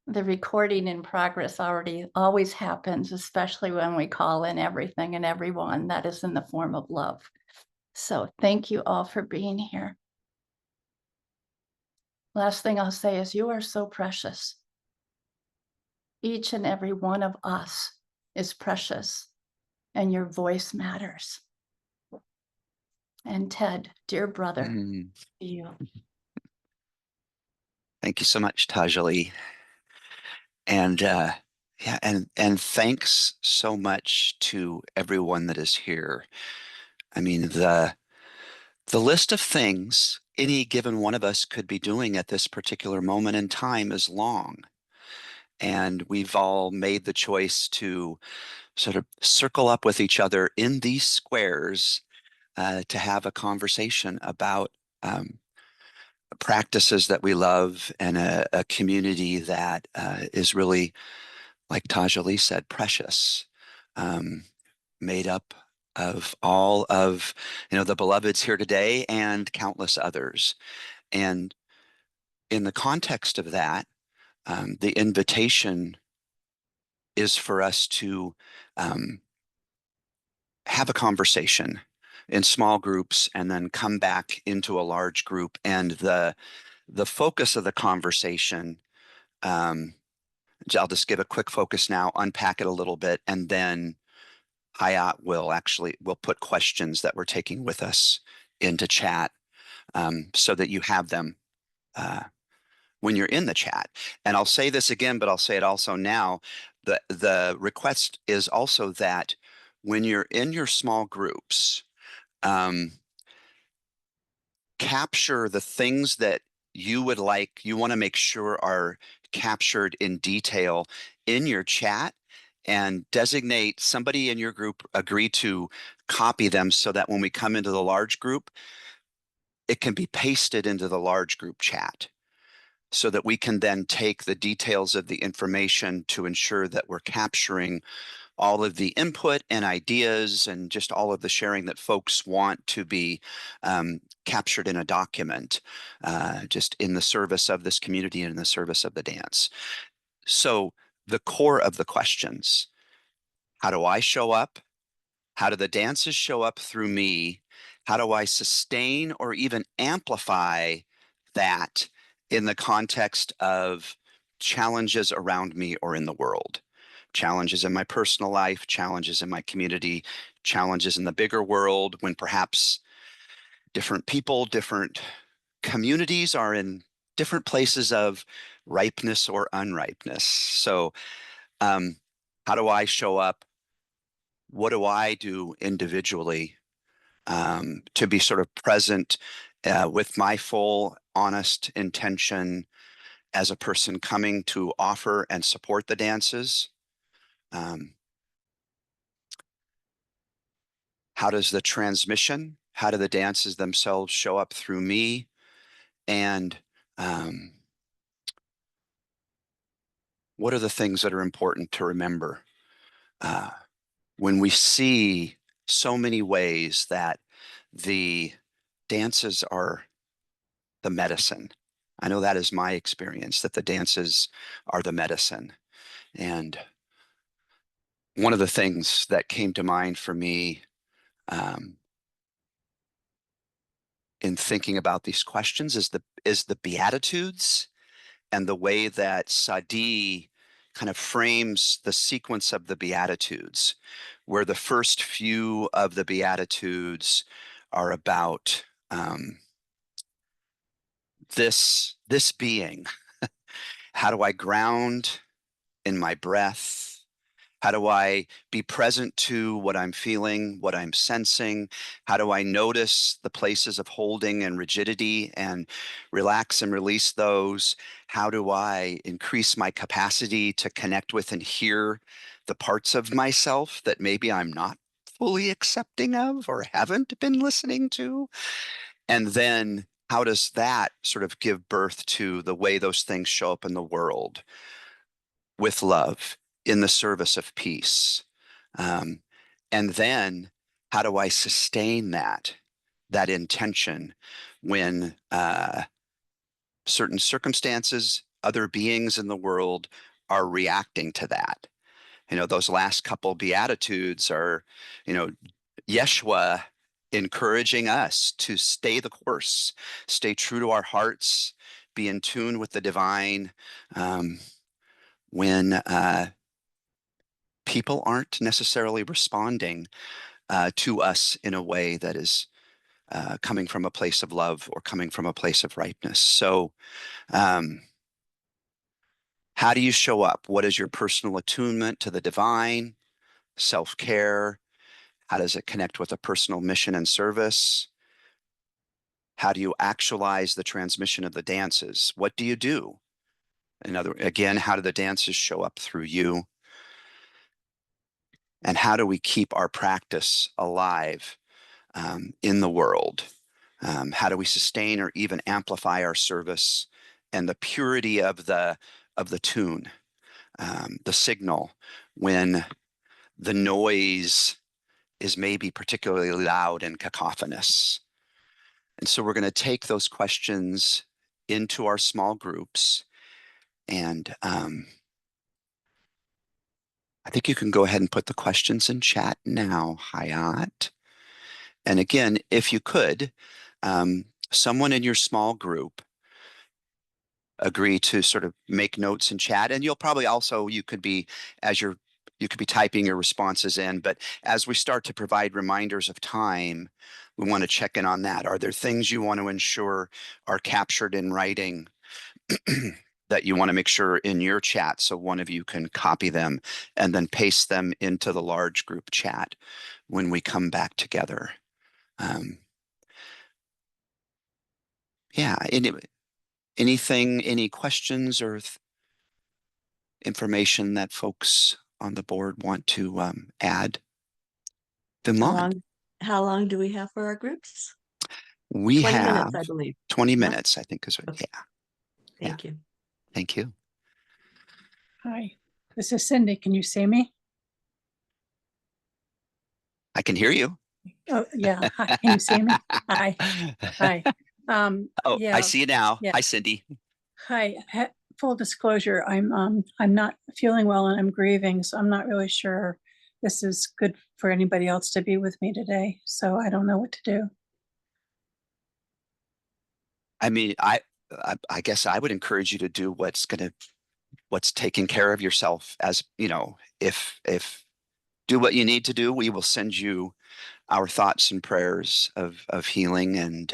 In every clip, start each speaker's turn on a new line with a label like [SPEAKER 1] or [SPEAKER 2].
[SPEAKER 1] The recording in progress always happens, especially when we call in everything and everyone that is in the form of love. So thank you all for being here. Last thing I'll say is you are so precious. Each and every one of us is precious, and your voice matters. And Ted, dear brother,
[SPEAKER 2] Mm.
[SPEAKER 1] to you.
[SPEAKER 2] Thank you so much, Tajali. And yeah, and thanks so much to everyone that is here. I mean, the list of things any given one of us could be doing at this particular moment in time is long. And we've all made the choice to sort of circle up with each other in these squares to have a conversation about practices that we love and a community that is really, like Taja said, precious, um, made up of all of the beloveds here today and countless others. And in the context of that, the invitation is for us to um, have a conversation in small groups and then come back into a large group. And the focus of the conversation, um, I'll just give a quick focus now, unpack it a little bit, and then Hayat will put questions that we're taking with us into chat, so that you have them uh, when you're in the chat. And I'll say this again, but I'll say it also now. The request is also that when you're in your small groups, um, capture the things that you want to make sure are captured in detail in your chat, and designate somebody in your group, agree to copy them so that when we come into the large group, it can be pasted into the large group chat so that we can then take the details of the information to ensure that we're capturing all of the input and ideas and just all of the sharing that folks want to be captured in a document, just in the service of this community and in the service of the dance. So the core of the questions: how do I show up? How do the dances show up through me? How do I sustain or even amplify that in the context of challenges around me or in the world? Challenges in my personal life, challenges in my community, challenges in the bigger world, when perhaps different people, different communities are in different places of ripeness or unripeness. So, um, how do I show up? What do I do individually to be sort of present with my full, honest intention as a person coming to offer and support the dances? Um, how does the transmission, how do the dances themselves show up through me? And um, what are the things that are important to remember uh, when we see so many ways that the dances are the medicine? I know that is my experience, that the dances are the medicine. And one of the things that came to mind for me um, in thinking about these questions is the Beatitudes, and the way that Sadi kind of frames the sequence of the Beatitudes, where the first few of the Beatitudes are about this being. How do I ground in my breath? How do I be present to what I'm feeling, what I'm sensing? How do I notice the places of holding and rigidity and relax and release those? How do I increase my capacity to connect with and hear the parts of myself that maybe I'm not fully accepting of or haven't been listening to? And then how does that sort of give birth to the way those things show up in the world with love, in the service of peace? Um, and then how do I sustain that intention when certain circumstances other beings in the world are reacting to that. Those last couple Beatitudes are, Yeshua encouraging us to stay the course, stay true to our hearts, be in tune with the divine when people aren't necessarily responding to us in a way that is coming from a place of love or coming from a place of rightness. So, how do you show up? What is your personal attunement to the divine, self-care? How does it connect with a personal mission and service? How do you actualize the transmission of the dances? What do you do? Again, how do the dances show up through you? And how do we keep our practice alive in the world? How do we sustain or even amplify our service and the purity of the tune, the signal, when the noise is maybe particularly loud and cacophonous? And so we're going to take those questions into our small groups. And I think you can go ahead and put the questions in chat now, Hayat. And again, if you could, someone in your small group agree to sort of make notes in chat. And you'll probably also, you could be typing your responses in, but as we start to provide reminders of time, we want to check in on that. Are there things you want to ensure are captured in writing that you want to make sure in your chat so one of you can copy them and then paste them into the large group chat when we come back together? Yeah, anything, any questions or information that folks on the board want to add them
[SPEAKER 3] How
[SPEAKER 2] on?
[SPEAKER 3] long do we have for our groups?
[SPEAKER 2] We
[SPEAKER 3] 20
[SPEAKER 2] have
[SPEAKER 3] minutes, I believe.
[SPEAKER 2] 20
[SPEAKER 3] Yeah.
[SPEAKER 2] minutes, I think is what,
[SPEAKER 3] Okay.
[SPEAKER 2] yeah.
[SPEAKER 3] Thank you.
[SPEAKER 2] Thank you.
[SPEAKER 4] Hi, this is Cindy. Can you see me?
[SPEAKER 2] I can hear you.
[SPEAKER 4] Oh, yeah. Hi, can you see me? Hi. Hi.
[SPEAKER 2] Oh,
[SPEAKER 4] yeah.
[SPEAKER 2] I see you now.
[SPEAKER 4] Yeah.
[SPEAKER 2] Hi, Cindy.
[SPEAKER 4] Hi. Full disclosure, I'm not feeling well and I'm grieving, so I'm not really sure this is good for anybody else to be with me today. So I don't know what to do.
[SPEAKER 2] I mean, I guess I would encourage you to do what's taking care of yourself. As if do what you need to do, we will send you our thoughts and prayers of healing, and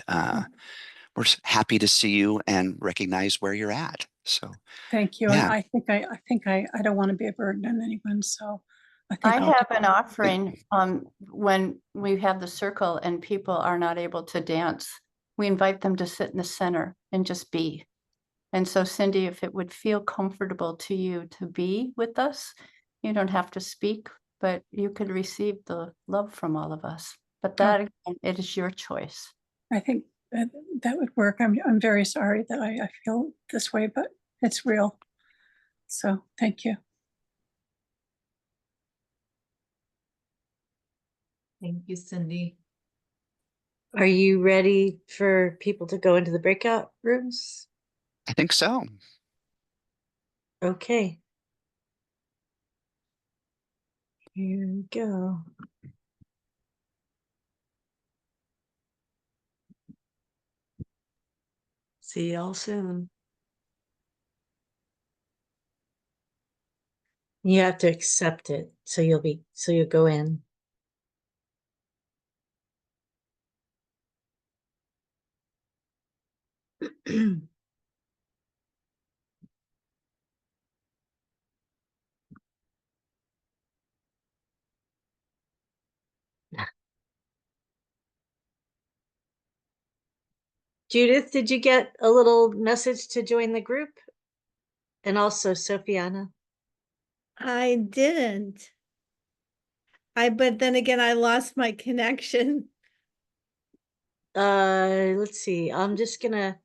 [SPEAKER 2] we're happy to see you and recognize where you're at. So
[SPEAKER 4] Thank you.
[SPEAKER 2] yeah.
[SPEAKER 4] And I think I don't want to be a burden on anyone. So I think
[SPEAKER 1] I
[SPEAKER 4] I'll
[SPEAKER 1] have an offering when we have the circle and people are not able to dance. We invite them to sit in the center and just be. And so, Cindy, if it would feel comfortable to you to be with us, you don't have to speak, but you could receive the love from all of us. But that, again, it is your choice.
[SPEAKER 4] I think that would work. I'm very sorry that I feel this way, but it's real. So thank you.
[SPEAKER 5] Thank you, Cindy.
[SPEAKER 3] Are you ready for people to go into the breakout rooms?
[SPEAKER 2] I think so.
[SPEAKER 3] Okay. Here we go. See y'all soon. You have to accept it, so you'll go in. Judith, did you get a little message to join the group? And also Sophiana.
[SPEAKER 5] I didn't. But then again, I lost my connection.
[SPEAKER 3] Let's see. I'm just gonna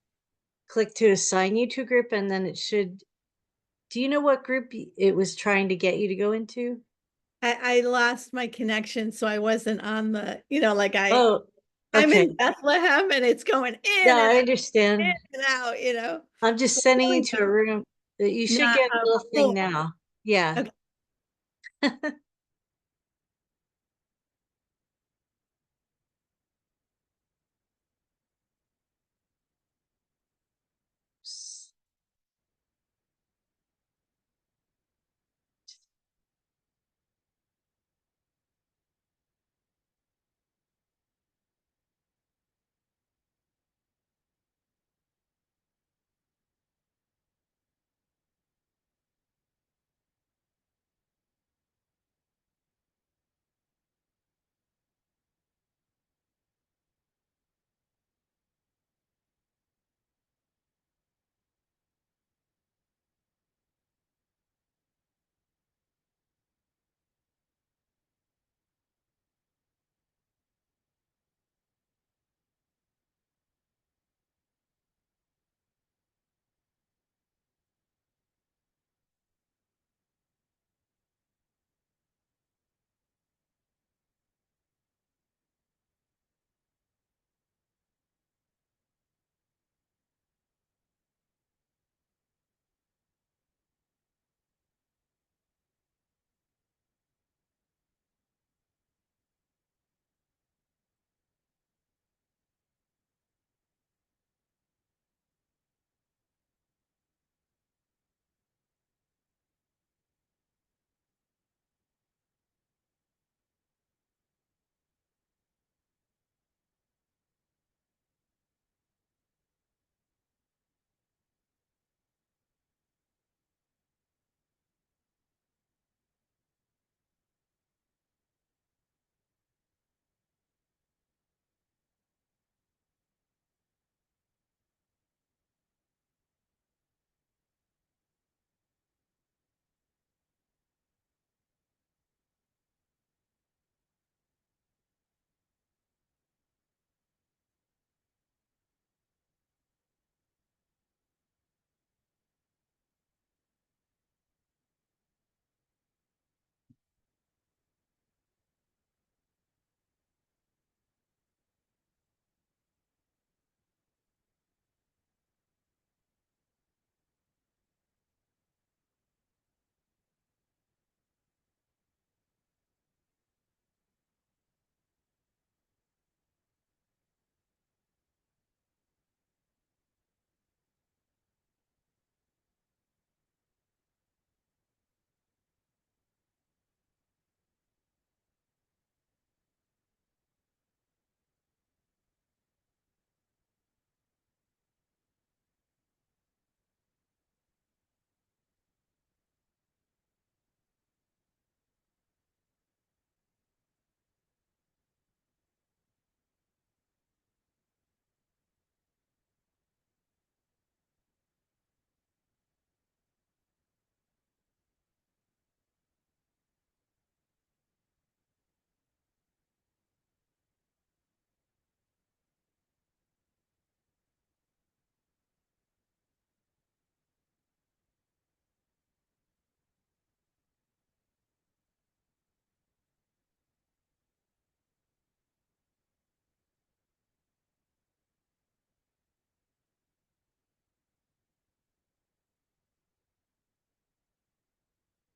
[SPEAKER 3] click to assign you to a group, and then it should. Do you know what group it was trying to get you to go into?
[SPEAKER 5] I lost my connection, so I wasn't on the,
[SPEAKER 3] Oh,
[SPEAKER 5] I'm
[SPEAKER 3] okay.
[SPEAKER 5] in Bethlehem and it's going in
[SPEAKER 3] Yeah,
[SPEAKER 5] and
[SPEAKER 3] I
[SPEAKER 5] out,
[SPEAKER 3] understand.
[SPEAKER 5] in and out,
[SPEAKER 3] I'm just sending you to a room. You should
[SPEAKER 5] Not
[SPEAKER 3] get a little thing
[SPEAKER 5] full.
[SPEAKER 3] now. Yeah.
[SPEAKER 5] Okay.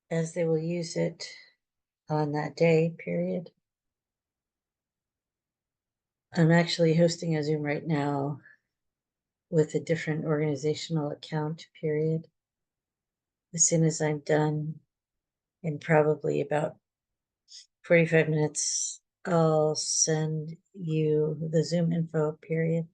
[SPEAKER 3] As they will use it on that day, period. I'm actually hosting a Zoom right now with a different organizational account, period. As soon as I'm done, in probably about 45 minutes, I'll send you the Zoom info, period.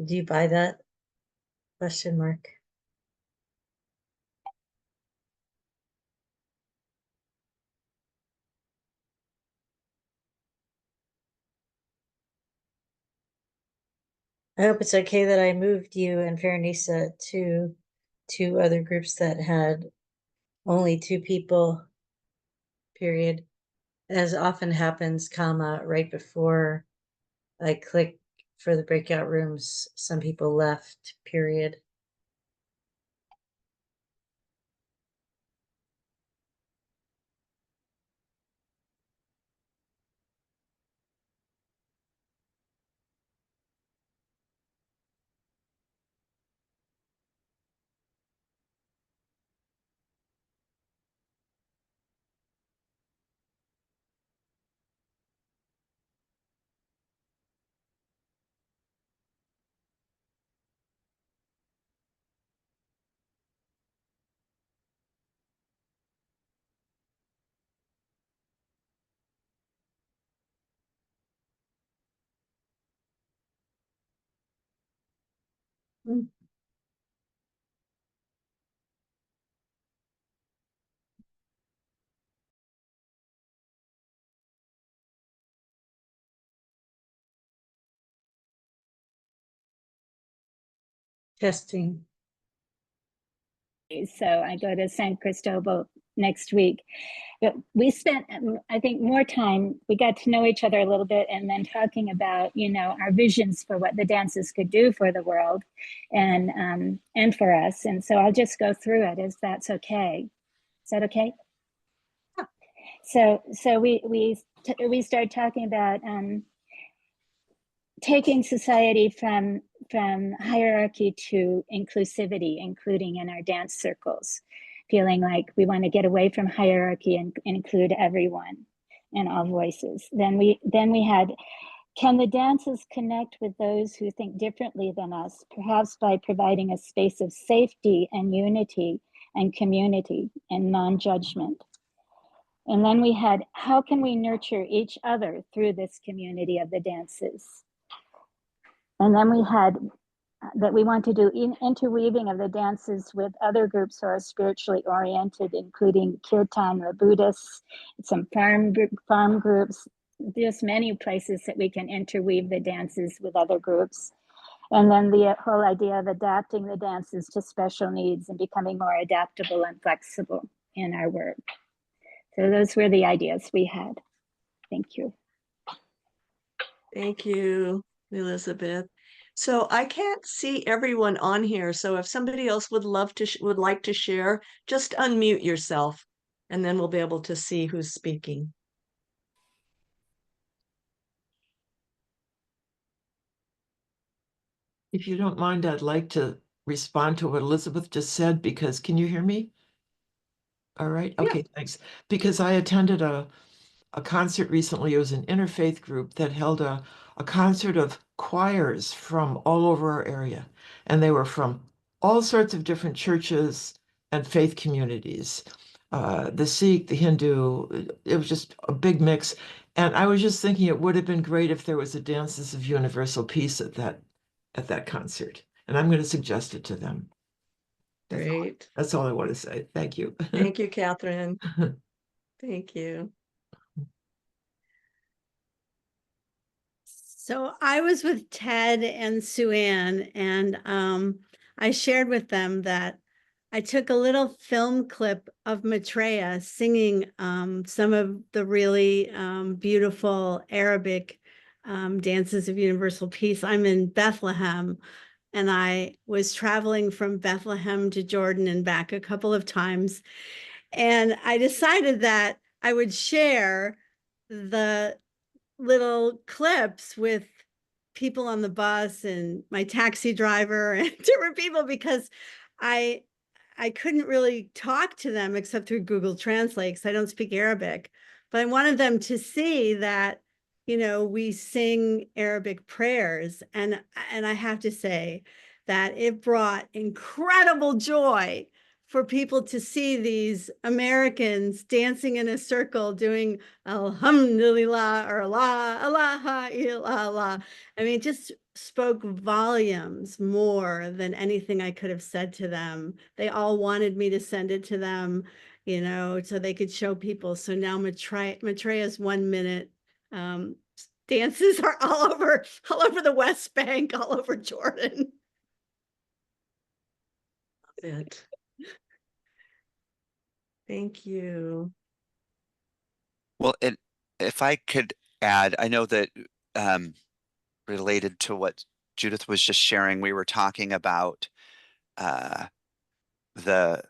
[SPEAKER 3] Do you buy that? Question mark. I hope it's okay that I moved you and Fairnisa to two other groups that had only two people, period. As often happens, comma, right before I click for the breakout rooms, some people left, period. Mm. Testing.
[SPEAKER 6] So I go to San Cristobal next week. But we spent, I think, more time. We got to know each other a little bit, and then talking about, our visions for what the dances could do for the world, and for us. And so I'll just go through it, if that's okay. Is that okay? So we started talking about taking society from hierarchy to inclusivity, including in our dance circles, feeling like we want to get away from hierarchy and include everyone and all voices. Then we had, can the dances connect with those who think differently than us, perhaps by providing a space of safety and unity and community and non-judgment? And then we had, how can we nurture each other through this community of the dances? And then we had that we want to do interweaving of the dances with other groups who are spiritually oriented, including Kirtan, the Buddhists, some farm groups, just many places that we can interweave the dances with other groups. And then the whole idea of adapting the dances to special needs and becoming more adaptable and flexible in our work. So those were the ideas we had. Thank you.
[SPEAKER 7] Thank you, Elizabeth. So I can't see everyone on here. So if somebody else would like to share, just unmute yourself, and then we'll be able to see who's speaking.
[SPEAKER 8] If you don't mind, I'd like to respond to what Elizabeth just said, because can you hear me? All right.
[SPEAKER 7] Yeah.
[SPEAKER 8] Okay, thanks. Because I attended a concert recently. It was an interfaith group that held a concert of choirs from all over our area. And they were from all sorts of different churches and faith communities. The Sikh, the Hindu, it was just a big mix. And I was just thinking it would have been great if there was a Dances of Universal Peace at that concert. And I'm going to suggest it to them.
[SPEAKER 7] Great.
[SPEAKER 8] That's all I want to say. Thank you.
[SPEAKER 7] Thank you, Catherine. Thank you.
[SPEAKER 5] So I was with Ted and Sue Ann, and I shared with them that I took a little film clip of Maitreya singing some of the really beautiful Arabic dances of universal peace. I'm in Bethlehem, and I was traveling from Bethlehem to Jordan and back a couple of times. And I decided that I would share the little clips with people on the bus and my taxi driver and different people, because I couldn't really talk to them except through Google Translate, because I don't speak Arabic. But I wanted them to see that, we sing Arabic prayers. And I have to say that it brought incredible joy for people to see these Americans dancing in a circle doing Alhamdulillah or Allah, Allah, ilallah. I mean, it just spoke volumes more than anything I could have said to them. They all wanted me to send it to them, you know, so they could show people. So now Maitreya's 1 minute dances are all over the West Bank, all over Jordan.
[SPEAKER 7] Love it. Thank you.
[SPEAKER 2] Well, and if I could add, I know that related to what Judith was just sharing, we were talking about the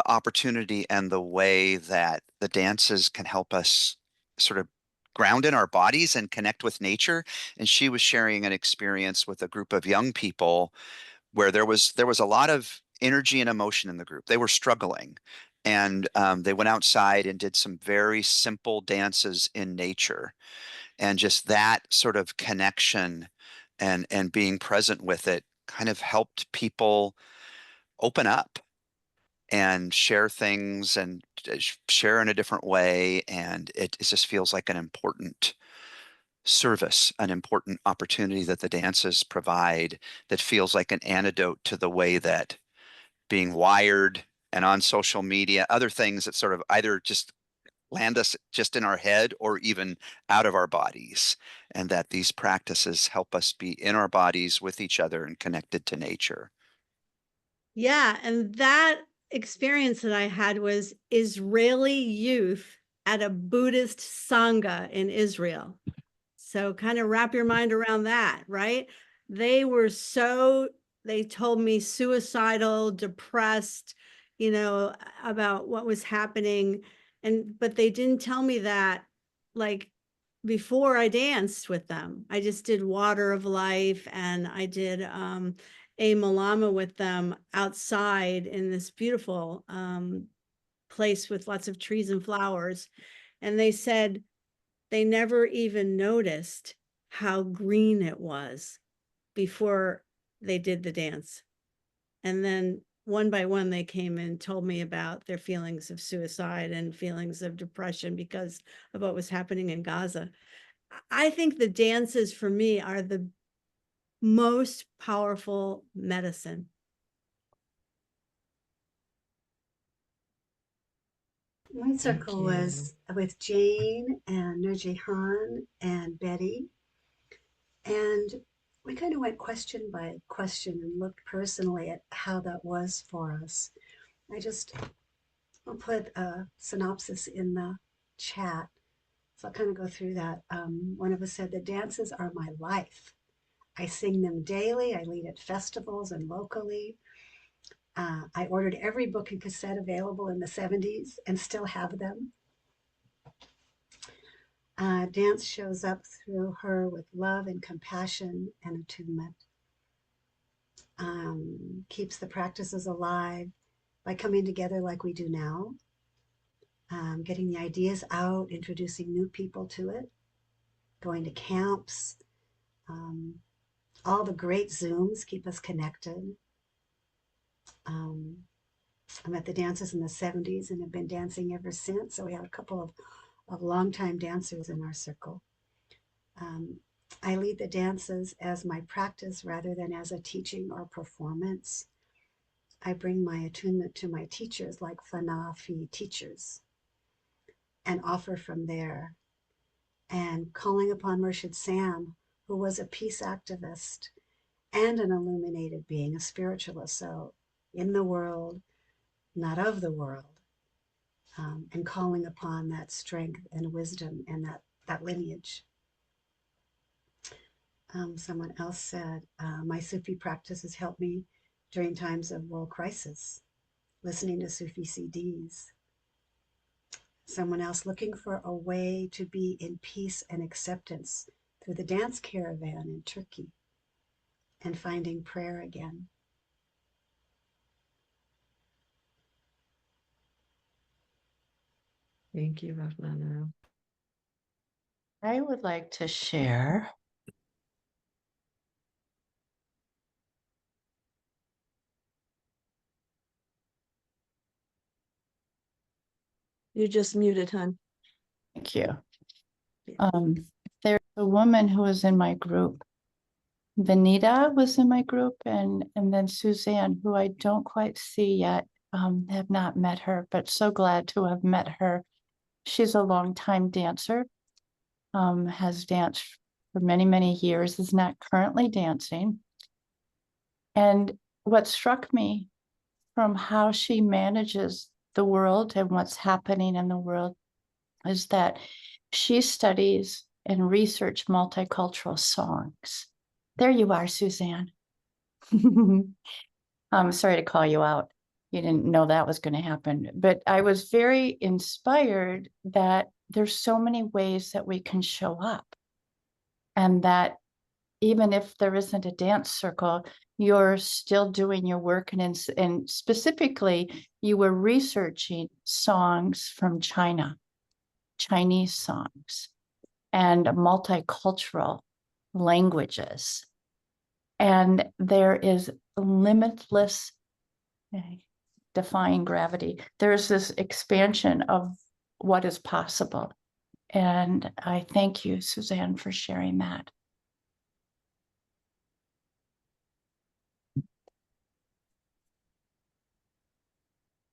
[SPEAKER 2] opportunity and the way that the dances can help us sort of ground in our bodies and connect with nature. And she was sharing an experience with a group of young people where there was a lot of energy and emotion in the group. They were struggling, and they went outside and did some very simple dances in nature, and just that sort of connection and being present with it kind of helped people open up and share things and share in a different way. And it just feels like an important service, an important opportunity that the dances provide, that feels like an antidote to the way that being wired and on social media, other things that sort of either just land us just in our head or even out of our bodies, and that these practices help us be in our bodies with each other and connected to nature.
[SPEAKER 5] Yeah, and that experience that I had was Israeli youth at a Buddhist Sangha in Israel. So kind of wrap your mind around that, right? They were they told me suicidal, depressed, you know, about what was happening. But they didn't tell me that like before I danced with them. I just did Water of Life, and I did a Malama with them outside in this beautiful place with lots of trees and flowers. And they said they never even noticed how green it was before they did the dance. And then one by one, they came and told me about their feelings of suicide and feelings of depression because of what was happening in Gaza. I think the dances for me are the most powerful medicine.
[SPEAKER 9] My circle
[SPEAKER 8] you.
[SPEAKER 9] was with Jane and Nurjihan and Betty. And we kind of went question by question and looked personally at how that was for us. I'll put a synopsis in the chat. So I'll kind of go through that. One of us said, the dances are my life. I sing them daily. I lead at festivals and locally. I ordered every book and cassette available in the 70s and still have them. Dance shows up through her with love and compassion and attunement. Keeps the practices alive by coming together like we do now, getting the ideas out, introducing new people to it, going to camps. All the great Zooms keep us connected. I met the dancers in the 70s and have been dancing ever since. So we have a couple of longtime dancers in our circle. I lead the dances as my practice rather than as a teaching or performance. I bring my attunement to my teachers like Fanafi teachers and offer from there. And calling upon Murshid Sam, who was a peace activist and an illuminated being, a spiritualist, so in the world, not of the world, and calling upon that strength and wisdom and that lineage. Someone else said, my Sufi practices help me during times of world crisis, listening to Sufi CDs. Someone else looking for a way to be in peace and acceptance through the dance caravan in Turkey and finding prayer again.
[SPEAKER 7] Thank you, Rahmana.
[SPEAKER 1] I would like to share.
[SPEAKER 7] You just muted, hon.
[SPEAKER 1] Thank you.
[SPEAKER 7] Yeah.
[SPEAKER 1] There's a woman who was in my group. Vanita was in my group, and then Suzanne, who I don't quite see yet, have not met her, but so glad to have met her. She's a longtime dancer, has danced for many, many years, is not currently dancing. And what struck me from how she manages the world and what's happening in the world is that she studies and research multicultural songs. There you are, Suzanne. I'm sorry to call you out. You didn't know that was going to happen, but I was very inspired that there's so many ways that we can show up, and that even if there isn't a dance circle, you're still doing your work. And specifically, you were researching songs from China, Chinese songs, and multicultural languages. And there is limitless, defying gravity. There's this expansion of what is possible. And I thank you, Suzanne, for sharing that.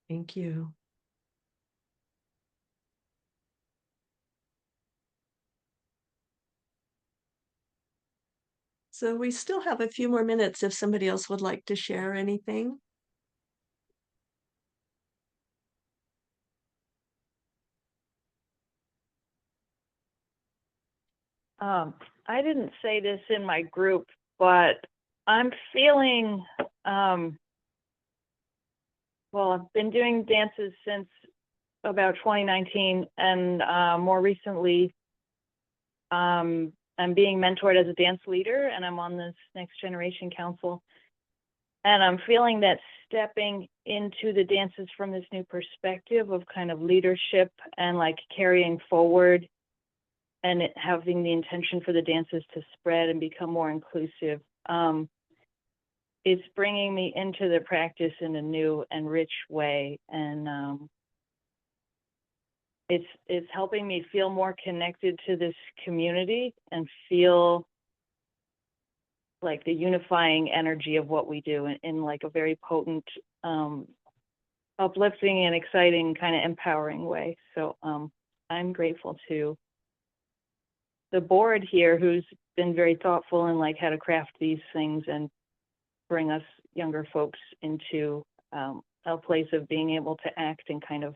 [SPEAKER 7] Thank you. So we still have a few more minutes if somebody else would like to share anything.
[SPEAKER 10] I didn't say this in my group, but I'm feeling, well, I've been doing dances since about 2019, and more recently, I'm being mentored as a dance leader, and I'm on this Next Generation Council. And I'm feeling that stepping into the dances from this new perspective of kind of leadership and like carrying forward, and it having the intention for the dances to spread and become more inclusive. It's bringing me into the practice in a new and rich way. And it's helping me feel more connected to this community and feel like the unifying energy of what we do in like a very potent, uplifting and exciting, kind of empowering way. So I'm grateful to the board here, who's been very thoughtful in like how to craft these things and bring us younger folks into a place of being able to act and kind of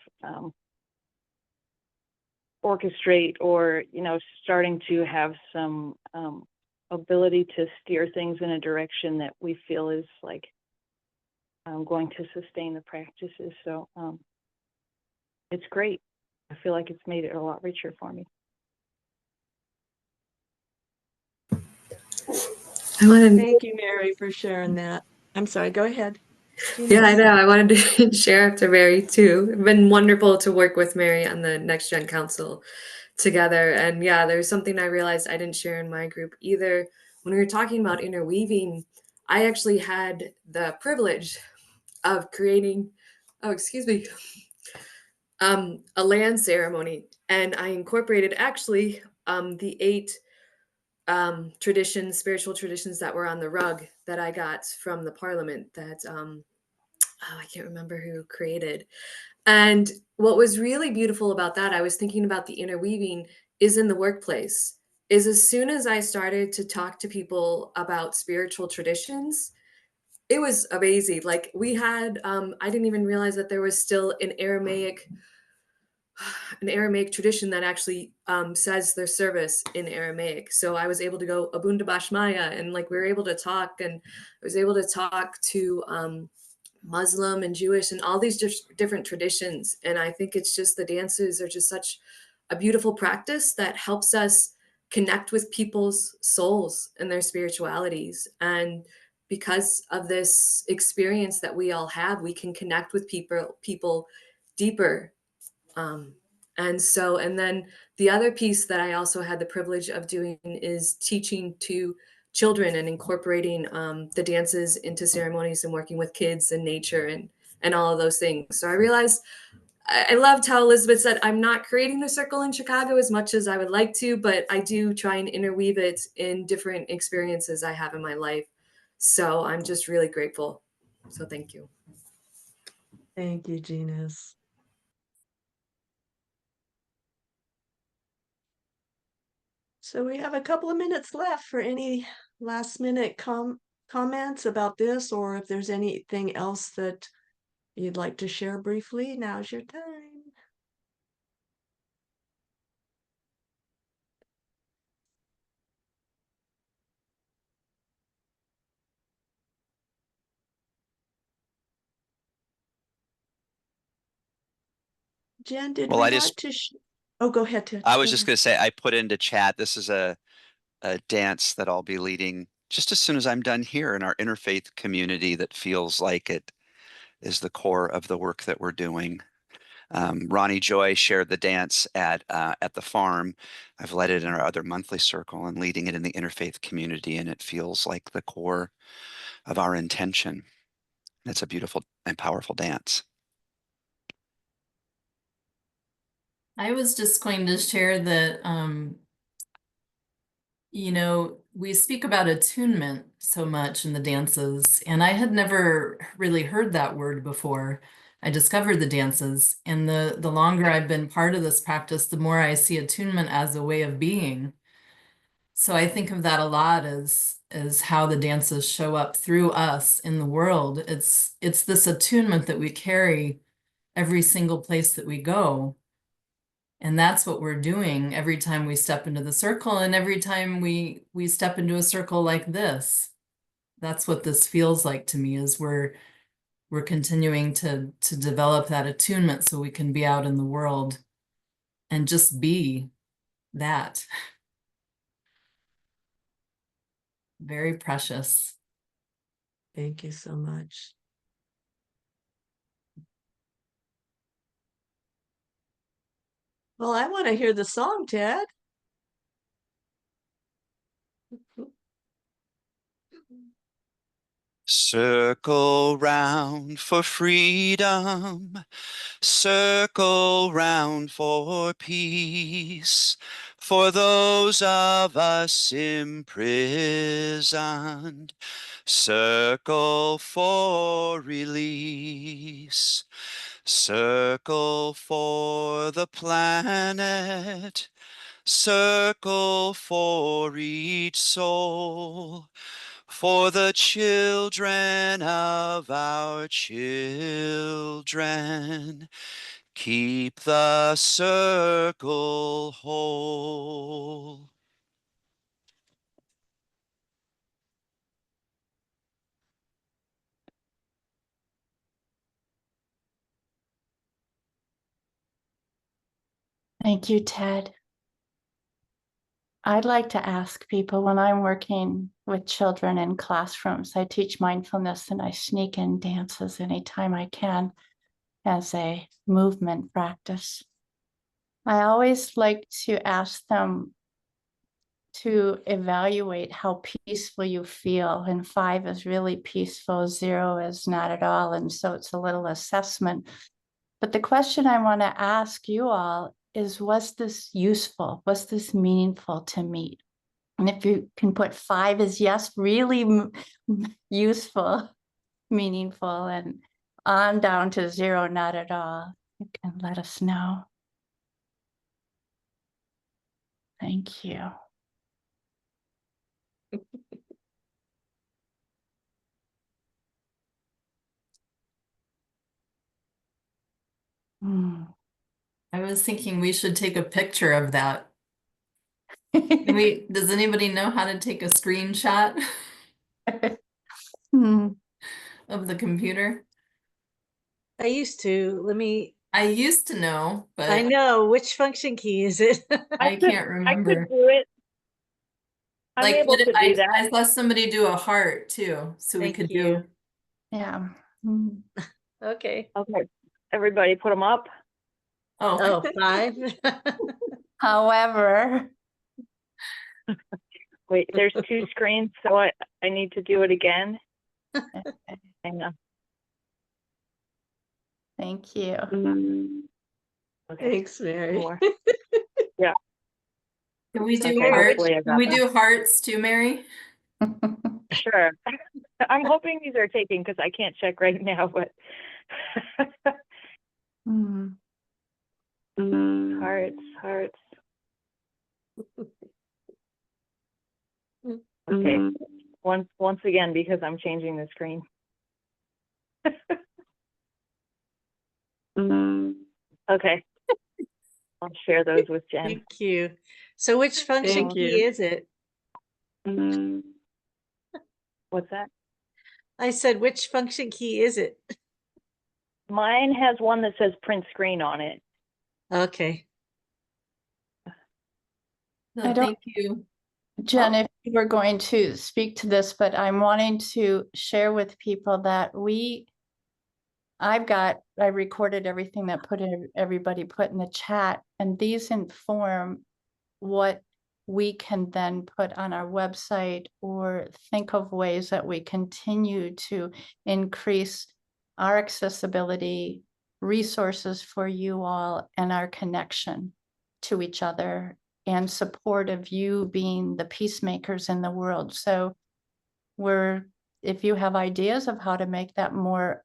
[SPEAKER 10] orchestrate, or, you know, starting to have some ability to steer things in a direction that we feel is like going to sustain the practices. So it's great. I feel like it's made it a lot richer for me.
[SPEAKER 7] Thank you, Mary, for sharing that. I'm sorry, go ahead.
[SPEAKER 11] Yeah, I know. I wanted to share after Mary too. It's been wonderful to work with Mary on the Next Gen Council together. And yeah, there's something I realized I didn't share in my group either. When we were talking about interweaving, I actually had the privilege of creating, oh, excuse me, a land ceremony. And I incorporated actually the 8 traditions, spiritual traditions that were on the rug that I got from the parliament that oh, I can't remember who created. And what was really beautiful about that, I was thinking about the interweaving, is in the workplace. Is as soon as I started to talk to people about spiritual traditions, it was amazing. Like we had, I didn't even realize that there was still an Aramaic tradition that actually says their service in Aramaic. So I was able to go Abunda Bashmaya, and like we were able to talk, and I was able to talk to Muslim and Jewish and all these different traditions. And I think it's just the dances are just such a beautiful practice that helps us connect with people's souls and their spiritualities. And because of this experience that we all have, we can connect with people deeper. And then the other piece that I also had the privilege of doing is teaching to children and incorporating the dances into ceremonies and working with kids and nature and all of those things. So I realized I loved how Elizabeth said, I'm not creating the circle in Chicago as much as I would like to, but I do try and interweave it in different experiences I have in my life. So I'm just really grateful. So thank you.
[SPEAKER 7] Thank you, Genus. So we have a couple of minutes left for any last minute comments about this, or if there's anything else that you'd like to share briefly, now's your time. Jen, did
[SPEAKER 2] Well,
[SPEAKER 7] we
[SPEAKER 2] I
[SPEAKER 7] want
[SPEAKER 2] just,
[SPEAKER 7] to? Oh, go ahead.
[SPEAKER 2] I
[SPEAKER 7] Go
[SPEAKER 2] was just
[SPEAKER 7] ahead.
[SPEAKER 2] going to say, I put into chat, this is a dance that I'll be leading just as soon as I'm done here in our interfaith community that feels like it is the core of the work that we're doing. Ronnie Joy shared the dance at the farm. I've led it in our other monthly circle and leading it in the interfaith community, and it feels like the core of our intention. It's a beautiful and powerful dance.
[SPEAKER 12] I was just going to share that, you know, we speak about attunement so much in the dances, and I had never really heard that word before. I discovered the dances, and the longer I've been part of this practice, the more I see attunement as a way of being. So I think of that a lot as how the dances show up through us in the world. It's this attunement that we carry every single place that we go. And that's what we're doing every time we step into the circle, and every time we step into a circle like this. That's what this feels like to me, is we're continuing to develop that attunement so we can be out in the world and just be that. Very precious.
[SPEAKER 7] Thank you so much. Well, I want to hear the song, Ted.
[SPEAKER 2] Circle round for freedom, circle round for peace, for those of us imprisoned, circle for release, circle for the planet, circle for each soul, for the children of our children. Keep the circle whole.
[SPEAKER 1] Thank you, Ted. I'd like to ask people, when I'm working with children in classrooms, I teach mindfulness and I sneak in dances anytime I can as a movement practice. I always like to ask them to evaluate how peaceful you feel. And 5 is really peaceful, 0 is not at all. And so it's a little assessment. But the question I want to ask you all is, was this useful? Was this meaningful to me? And if you can put 5 as yes, really useful, meaningful, and on down to 0, not at all, you can let us know. Thank you.
[SPEAKER 12] I was thinking we should take a picture of that. Does anybody know how to take a screenshot of the computer?
[SPEAKER 3] I used to. Let me.
[SPEAKER 12] I used to know, but
[SPEAKER 3] I know. Which function key is it?
[SPEAKER 12] I can't
[SPEAKER 10] I
[SPEAKER 12] remember.
[SPEAKER 10] could do it. I'm
[SPEAKER 12] Like,
[SPEAKER 10] able to do
[SPEAKER 12] I
[SPEAKER 10] that.
[SPEAKER 12] saw somebody do a heart too, so we
[SPEAKER 3] Thank
[SPEAKER 12] could
[SPEAKER 3] you.
[SPEAKER 12] do.
[SPEAKER 1] Yeah.
[SPEAKER 3] Okay.
[SPEAKER 10] Okay, everybody put them up.
[SPEAKER 12] Oh,
[SPEAKER 3] Oh, 5.
[SPEAKER 1] However,
[SPEAKER 10] Wait, there's 2 screens, so I need to do it again. Hang on.
[SPEAKER 1] thank you.
[SPEAKER 10] Okay.
[SPEAKER 7] Thanks, Mary.
[SPEAKER 10] More. Yeah.
[SPEAKER 12] Can we do
[SPEAKER 10] Okay,
[SPEAKER 12] hearts?
[SPEAKER 10] hopefully I
[SPEAKER 12] Can
[SPEAKER 10] got
[SPEAKER 12] we
[SPEAKER 10] that.
[SPEAKER 12] do hearts too, Mary?
[SPEAKER 10] Sure. I'm hoping these are taking because I can't check right now, but
[SPEAKER 1] Mm.
[SPEAKER 10] hearts, hearts. Okay. Once again, because I'm changing the screen. Okay. I'll share those with Jen.
[SPEAKER 3] Thank you. So which function
[SPEAKER 7] Thank
[SPEAKER 3] key
[SPEAKER 7] you.
[SPEAKER 3] is it?
[SPEAKER 10] What's that?
[SPEAKER 3] I said, which function key is it?
[SPEAKER 10] Mine has one that says print screen on it.
[SPEAKER 3] Okay.
[SPEAKER 12] No,
[SPEAKER 1] I don't-
[SPEAKER 12] thank you.
[SPEAKER 1] Jen,
[SPEAKER 12] Oh.
[SPEAKER 1] if you were going to speak to this, but I'm wanting to share with people that I recorded everything that everybody put in the chat, and these inform what we can then put on our website or think of ways that we continue to increase our accessibility, resources for you all, and our connection to each other and support of you being the peacemakers in the world. So if you have ideas of how to make that more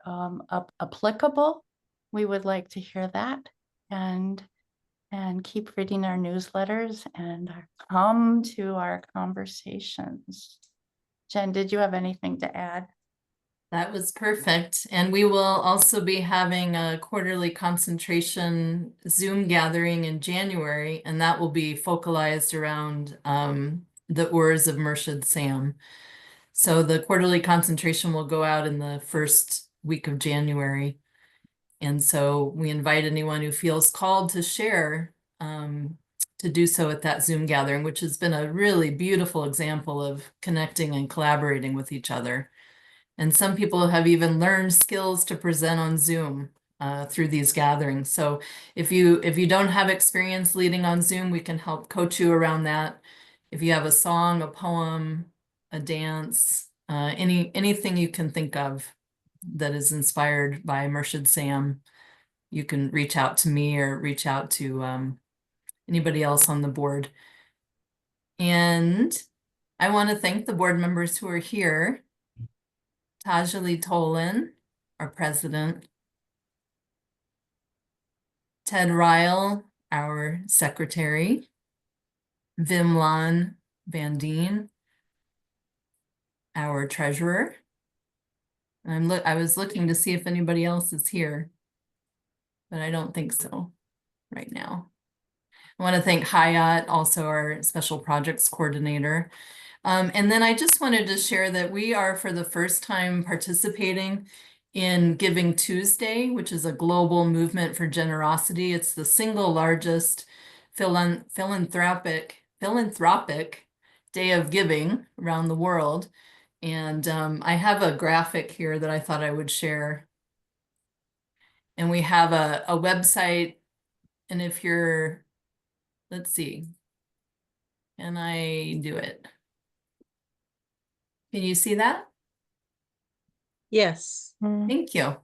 [SPEAKER 1] applicable, we would like to hear that. And keep reading our newsletters and come to our conversations. Jen, did you have anything to add?
[SPEAKER 12] That was perfect. And we will also be having a quarterly concentration Zoom gathering in January, and that will be focalized around the Urs of Murshid Sam. So the quarterly concentration will go out in the first week of January. And so we invite anyone who feels called to share to do so at that Zoom gathering, which has been a really beautiful example of connecting and collaborating with each other. And some people have even learned skills to present on Zoom through these gatherings. So if you don't have experience leading on Zoom, we can help coach you around that. If you have a song, a poem, a dance, anything you can think of that is inspired by Murshid Sam, you can reach out to me or reach out to anybody else on the board. And I want to thank the board members who are here. Tajali Tolan, our president. Ted Ryle, our secretary. Vimlan Vandeen, our treasurer. I was looking to see if anybody else is here, but I don't think so right now. I want to thank Hayat, also our special projects coordinator. And then I just wanted to share that we are for the first time participating in Giving Tuesday, which is a global movement for generosity. It's the single largest philanthropic day of giving around the world. And I have a graphic here that I thought I would share. And we have a website. And if you're, let's see, can I do it? Can you see that?
[SPEAKER 3] Yes.
[SPEAKER 12] Thank you.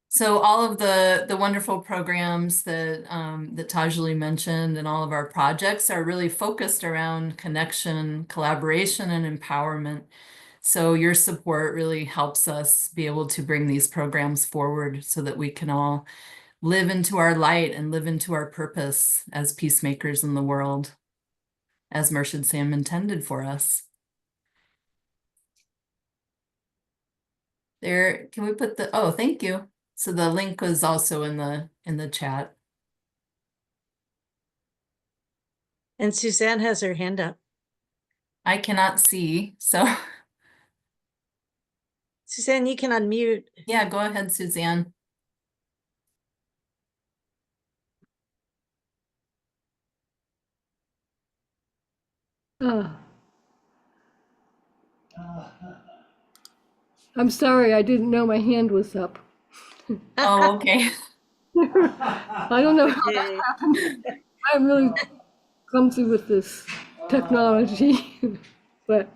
[SPEAKER 12] So all of the wonderful programs that that Tajali mentioned and all of our projects are really focused around connection, collaboration, and empowerment. So your support really helps us be able to bring these programs forward so that we can all live into our light and live into our purpose as peacemakers in the world, as Murshid Sam intended for us. There, can we put oh, thank you. So the link was also in the chat.
[SPEAKER 3] And Suzanne has her hand up.
[SPEAKER 12] I cannot see, so
[SPEAKER 3] Suzanne, you can unmute.
[SPEAKER 12] yeah, go ahead, Suzanne.
[SPEAKER 13] I'm sorry, I didn't know my hand was up.
[SPEAKER 12] Oh, okay.
[SPEAKER 13] I don't know how that
[SPEAKER 3] Okay.
[SPEAKER 13] happened. I'm really clumsy with this technology, but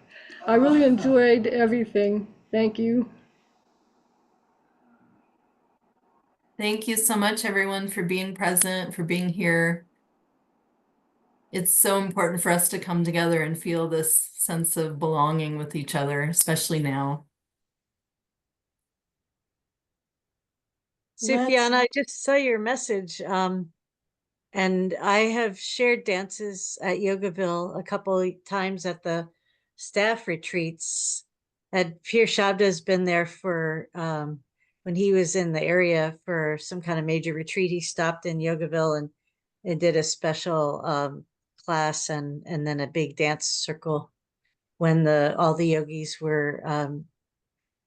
[SPEAKER 13] I really enjoyed everything. Thank you.
[SPEAKER 12] Thank you so much, everyone, for being present, for being here. It's so important for us to come together and feel this sense of belonging with each other, especially now.
[SPEAKER 3] Sufyan, I just saw your message. And I have shared dances at Yogaville a couple of times at the staff retreats. And Pierre Shabda has been there for when he was in the area for some kind of major retreat. He stopped in Yogaville and did a special class and then a big dance circle when all the yogis were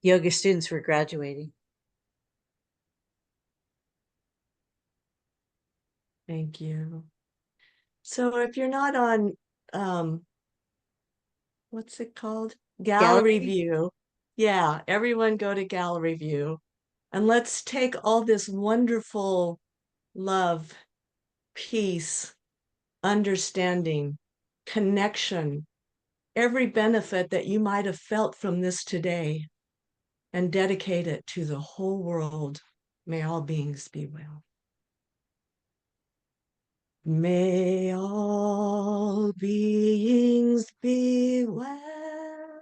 [SPEAKER 3] yoga students were graduating.
[SPEAKER 7] Thank you. So if you're not on, what's it called? Gallery View. Yeah, everyone go to Gallery View. And let's take all this wonderful love, peace, understanding, connection, every benefit that you might have felt from this today, and dedicate it to the whole world. May all beings be well. May all beings be well.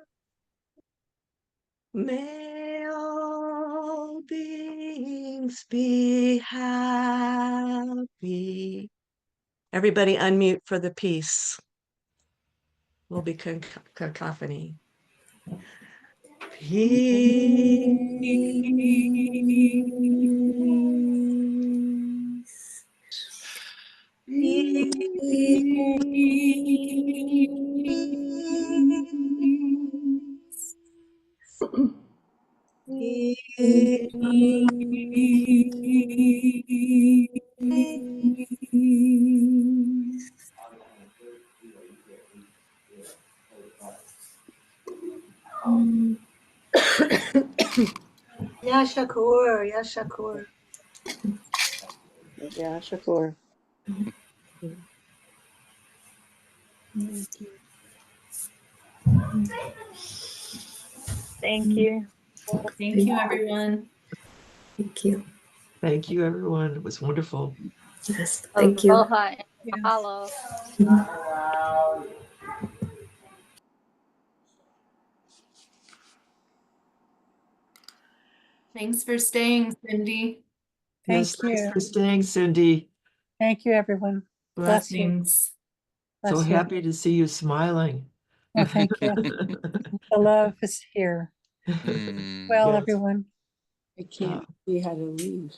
[SPEAKER 7] May all beings be happy. Everybody unmute for the peace. Will be cacophony. Peace.
[SPEAKER 9] Ya Shakur, Ya Shakur.
[SPEAKER 14] Yeah, Shakur.
[SPEAKER 10] Thank you.
[SPEAKER 12] Thank you, everyone.
[SPEAKER 11] Thank you.
[SPEAKER 8] Thank you, everyone. It was wonderful.
[SPEAKER 11] Yes, thank you.
[SPEAKER 15] Aloha and mahalo.
[SPEAKER 12] Thanks for staying, Cindy.
[SPEAKER 8] Yes,
[SPEAKER 4] Thank
[SPEAKER 8] thanks
[SPEAKER 4] you.
[SPEAKER 8] for staying, Cindy.
[SPEAKER 4] Thank you, everyone. Bless you.
[SPEAKER 12] Blessings.
[SPEAKER 8] So
[SPEAKER 4] Bless you.
[SPEAKER 8] happy to see you smiling.
[SPEAKER 4] Well, thank you. The love is here. Well,
[SPEAKER 8] Yes.
[SPEAKER 4] everyone.
[SPEAKER 13] I can't see how to leave.